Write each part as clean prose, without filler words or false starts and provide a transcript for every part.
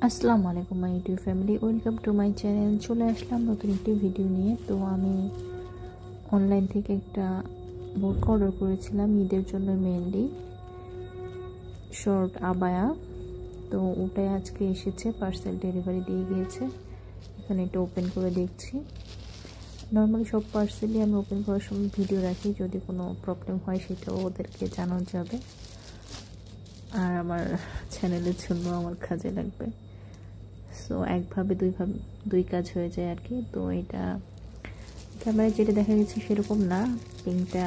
আসসালামু আলাইকুম my YouTube family, welcome to my channel. চলে আসলাম নতুন একটি ভিডিও নিয়ে। তো আমি অনলাইন থেকে একটা বোরকা অর্ডার করেছিলাম ঈদের জন্য, মেনলি শর্ট আবায়া। তো ওটাই আজকে এসেছে, পার্সেল ডেলিভারি দিয়ে গিয়েছে। এখানে এটা ওপেন করে দেখছি। নর্মালি সব পার্সেলই আমি ওপেন করার সময় ভিডিও রাখি, যদি কোনো প্রবলেম হয় সেটাও ওদেরকে জানানো যাবে, আর আমার চ্যানেলের জন্য আমার কাজে লাগবে। সো একভাবে দুই কাজ হয়ে যায় আর কি। তো এটা ক্যামেরায় যেটা দেখা গেছে সেরকম না, পিঙ্কটা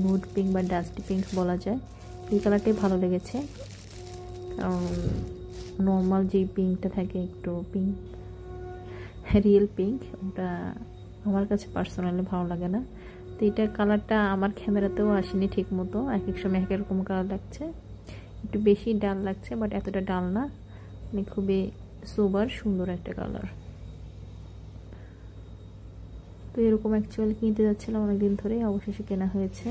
নুড পিঙ্ক বা ডাস্টি পিঙ্ক বলা যায়। এই কালারটাই ভালো লেগেছে, কারণ নর্মাল যে পিঙ্কটা থাকে একটু পিঙ্ক, রিয়েল পিঙ্ক, ওটা আমার কাছে পার্সোনালি ভালো লাগে না। তো এটা কালারটা আমার ক্যামেরাতেও আসেনি ঠিক মতো, এক এক সময় এক রকম কালার লাগছে, একটু বেশি ডাল লাগছে, বাট এতটা ডাল না, মানে খুবই সোবার সুন্দর একটা কালার। তো এরকম অ্যাকচুয়ালি কিনতে যাচ্ছিলাম অনেকদিন ধরে, অবশেষে কেনা হয়েছে।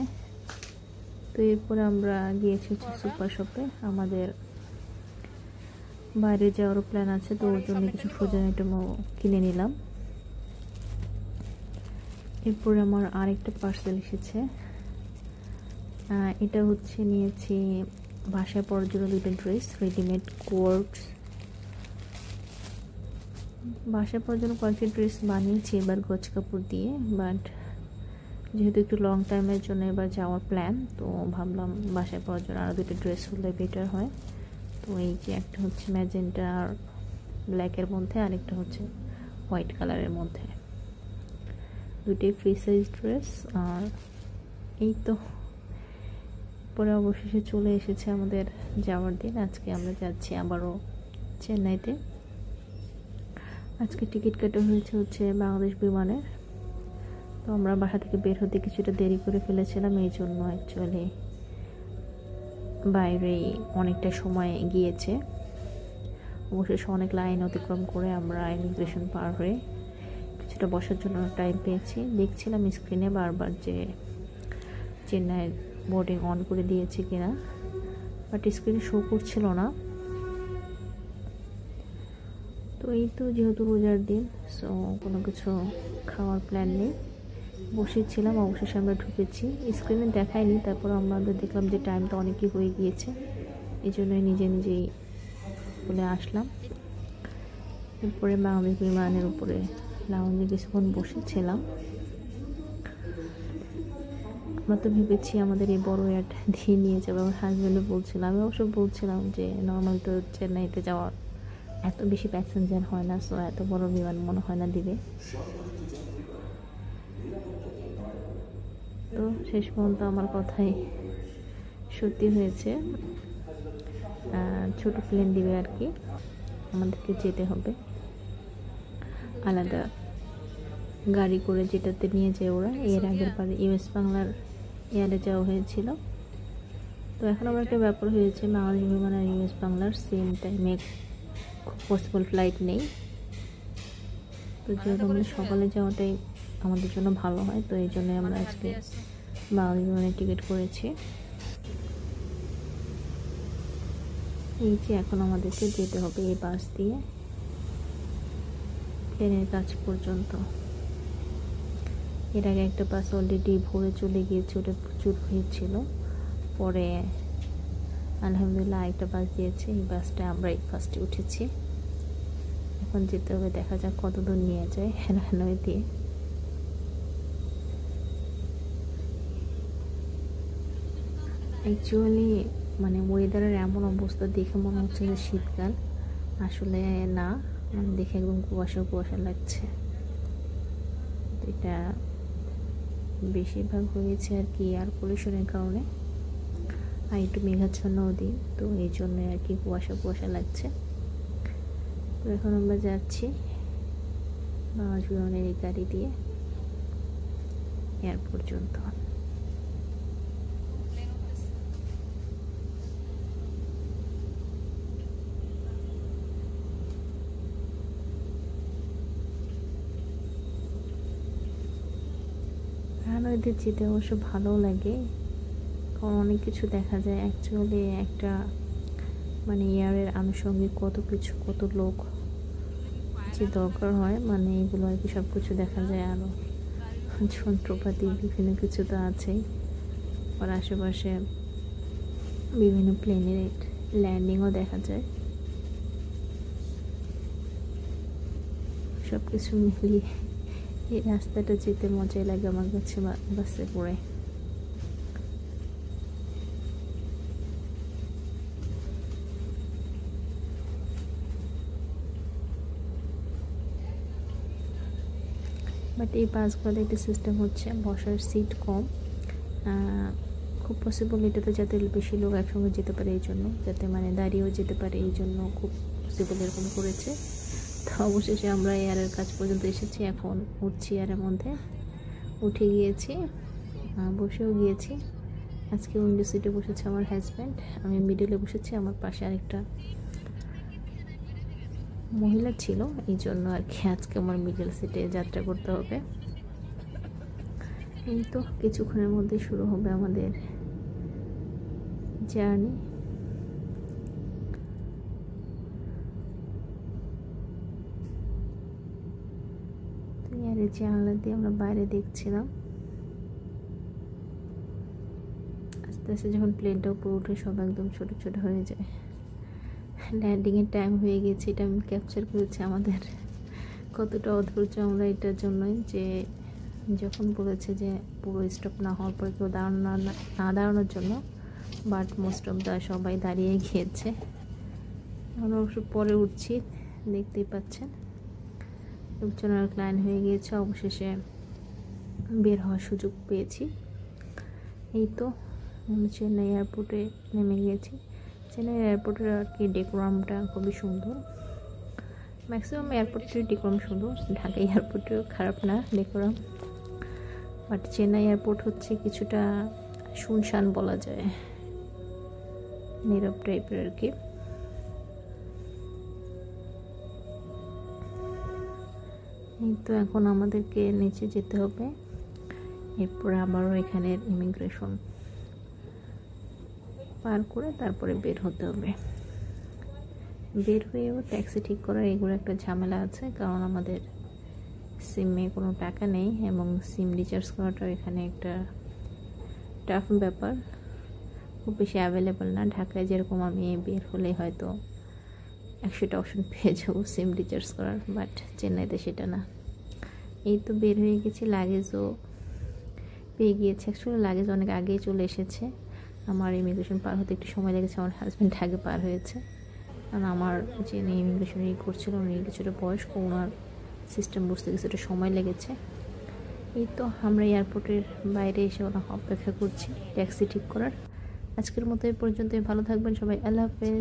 তো এরপরে আমরা গিয়েছি হচ্ছে সুপার শপে, আমাদের বাইরে যাওয়ারও প্ল্যান আছে, তো ওর জন্য কিছু ফ্রোজেন আইটেমও কিনে নিলাম। এরপরে আমার আরেকটা পার্সেল এসেছে। এটা হচ্ছে নিয়েছি বাসায় পরার জন্য দুটো ড্রেস, রেডিমেড কোটস। বাসায় পরার জন্য কয়েকটি ড্রেস বানিয়েছি এবার গজ কাপড় দিয়ে, বাট যেহেতু একটু লং টাইমের জন্য এবার যাওয়ার প্ল্যান, তো ভাবলাম বাসায় পরার জন্য আরও দুটো ড্রেস হলে বেটার হয়। তো এই যে একটা হচ্ছে ম্যাজেন্টা আর ব্ল্যাকের মধ্যে, আরেকটা হচ্ছে হোয়াইট কালারের মধ্যে, দুটোই ফ্রি সাইজ ড্রেস। আর এই তো পরে অবশেষে চলে এসেছে আমাদের যাওয়ার দিন। আজকে আমরা যাচ্ছি আবারও চেন্নাইতে। আজকে টিকিট কাটা হয়েছে হচ্ছে বাংলাদেশ বিমানের। তো আমরা বাসা থেকে বের হতে কিছুটা দেরি করে ফেলেছিলাম, এই জন্য অ্যাকচুয়ালি বাইরে অনেকটা সময় গিয়েছে। অবশেষে অনেক লাইন অতিক্রম করে আমরা ইমিগ্রেশন পার হয়ে কিছুটা বসার জন্য টাইম পেয়েছি। দেখছিলাম স্ক্রিনে বারবার যে চেন্নাইয়ের বোর্ডিং অন করে দিয়েছে কিনা, বাট স্ক্রিনে শো করছিল না। তো এই তো যেহেতু রোজার দিন, সো কোনো কিছু খাওয়ার প্ল্যান নেই, বসেছিলাম। অবশেষে আমরা ঢুকেছি, স্ক্রিনে দেখায়নি, তারপর আমাদের দেখলাম যে টাইমটা অনেকই হয়ে গিয়েছে, এই জন্যই নিজেই বলে আসলাম। এরপরে বাংলাদেশ বিমানের উপরে লাউঞ্জে কিছুক্ষণ বসেছিলাম। আমরা তো ভেবেছি আমাদের এই বড় এয়ার দিয়ে নিয়ে যাবো, আমার হাজব্যান্ডও বলছিলাম, আমি অবশ্য বলছিলাম যে নর্মাল তো চেন্নাইতে যাওয়ার এত বেশি প্যাসেঞ্জার হয় না, সো এত বড় বিমান মনে হয় না দিবে। তো শেষ পর্যন্ত আমার কথাই সত্যি হয়েছে, ছোট প্লেন দিবে আর কি, আমাদেরকে যেতে হবে আলাদা গাড়ি করে, যেটাতে নিয়ে যায় ওরা। এর আগের বারে ইউএস বাংলার এয়ারে যাওয়া হয়েছিল। তো এখন আমার একটা ব্যাপার হয়েছে, বাংলাদেশ বিমান আর ইউএস বাংলার সেম টাইমে খুব পসিবল ফ্লাইট নেই। তো যেহেতু আমাদের সকালে যাওয়াটাই আমাদের জন্য ভালো হয়, তো এই জন্য আমরা আজকে বাংলাদেশ বিমানের টিকিট করেছি। এই যে এখন আমাদেরকে যেতে হবে এই বাস দিয়ে প্লেনের কাছ পর্যন্ত। এর আগে একটা বাস অলরেডি ভোরে চলে গিয়েছে, ওটা প্রচুর হয়েছিল। পরে আলহামদুলিল্লাহ আরেকটা বাস দিয়েছে, এই বাসটা আমরাই ফার্স্টে উঠেছি। এখন যেতে হবে, দেখা যাক কত দূর নিয়ে যায় হেনানয় দিয়ে। অ্যাকচুয়ালি মানে ওয়েদারের এমন অবস্থা দেখে মনে হচ্ছে যে শীতকাল, আসলে না, মানে দেখে একদম কুয়াশা লাগছে। এটা বেশিরভাগ হয়েছে আর কি এয়ার পলিউশনের কারণে, আর একটু মেঘাচ্ছন্ন দিন, তো এই জন্য আর কি কুয়াশা লাগছে। তো এখন আমরা যাচ্ছি বাংলাদেশ বিমানের এই গাড়ি দিয়ে এয়ার পর্যন্ত। হানয়তে যেতে অবশ্য ভালো লাগে, কারণ অনেক কিছু দেখা যায়। অ্যাকচুয়ালি একটা মানে এয়ারের আনুষঙ্গিক কত কিছু, কত লোক যে দরকার হয়, মানে এগুলো আর কি সব কিছু দেখা যায়। আরও যন্ত্রপাতি বিভিন্ন কিছু তো আছেই, আর আশেপাশে বিভিন্ন প্লেনের ল্যান্ডিংও দেখা যায়। সব কিছু মিলিয়ে এই রাস্তাটা যেতে মজাই লাগে আমার কাছে বাসে করে। বাট এই বাসগুলোতে একটা সিস্টেম হচ্ছে বসার সিট কম, খুব পসিবল এটাতে যাতে বেশি লোক একসঙ্গে যেতে পারে এই জন্য, যাতে মানে দাঁড়িয়েও যেতে পারে এই জন্য খুব পসিবল এরকম করেছে। তো অবশেষে আমরা এয়ারের কাছ পর্যন্ত এসেছি, এখন উঠছি এয়ারের মধ্যে। উঠে গিয়েছি, বসেও গিয়েছি। আজকে উইন্ডো সিটে বসেছে আমার হাজব্যান্ড, আমি মিডলে বসেছি, আমার পাশে আরেকটা মহিলা ছিল, এই জন্য আর কি আজকে আমার মিডল সিটে যাত্রা করতে হবে। এই তো কিছুক্ষণের মধ্যে শুরু হবে আমাদের জার্নি। জানলা দিয়ে আমরা বাইরে দেখছিলাম। আস্তে আস্তে যখন প্লেনটা উপরে উঠে সব একদম ছোট ছোট হয়ে যায়। ল্যান্ডিংয়ের টাইম হয়ে গেছে, এটা আমি ক্যাপচার করেছি। আমাদের কতটা অধৈর্য আমরা এটার জন্যই, যে যখন বলেছে যে পুরো স্টপ না হওয়ার পর কেউ না দাঁড়ানোর জন্য, বাট মোস্ট অফ দা সবাই দাঁড়িয়ে গিয়েছে। আমরা অবশ্য পরে উঠছি, দেখতেই পাচ্ছেন লোকজনের লাইন হয়ে গিয়েছে। অবশেষে বের হওয়ার সুযোগ পেয়েছি। এই তো চেন্নাই এয়ারপোর্টে নেমে গিয়েছি। চেন্নাই এয়ারপোর্টের আর কি ডেকোরামটা খুবই সুন্দর। ম্যাক্সিমাম এয়ারপোর্টের ডেকোরাম সুন্দর, ঢাকা এয়ারপোর্টেও খারাপ না ডেকোরাম, বাট চেন্নাই এয়ারপোর্ট হচ্ছে কিছুটা শুনশান বলা যায়, নীরব টাইপের আর কি। এই তো এখন আমাদেরকে নিচে যেতে হবে, এরপর আবারও এখানের ইমিগ্রেশন পার করে তারপরে বের হতে হবে। বের হয়েও ট্যাক্সি ঠিক করা এগুলো একটা ঝামেলা আছে, কারণ আমাদের সিমে কোনো টাকা নেই এবং সিম রিচার্জ করাটাও এখানে একটা টাফ ব্যাপার, খুব বেশি অ্যাভেলেবল না। ঢাকায় যেরকম আমি বের হলে হয়তো 100টা অপশন পেয়ে যাবো সিম রিচার্জ করার, বাট চেন্নাইতে সেটা না। এই তো বের হয়ে গেছি, লাগেজও পেয়ে গিয়েছে। অ্যাকচুয়ালি লাগেজ অনেক আগেই চলে এসেছে, আমার ইমিগ্রেশন পার হতে একটু সময় লেগেছে, আমার হাজব্যান্ড আগে পার হয়েছে। কারণ আমার যে ইমিগ্রেশন করছিল উনি কিছুটা বয়স্ক, ওনার সিস্টেম বুঝতে কিছুটা সময় লেগেছে। এই তো আমরা এয়ারপোর্টের বাইরে এসে ওরা অপেক্ষা করছি ট্যাক্সি ঠিক করার। আজকের মতো এই পর্যন্তই, ভালো থাকবেন সবাই, আল্লাহ হাফেজ।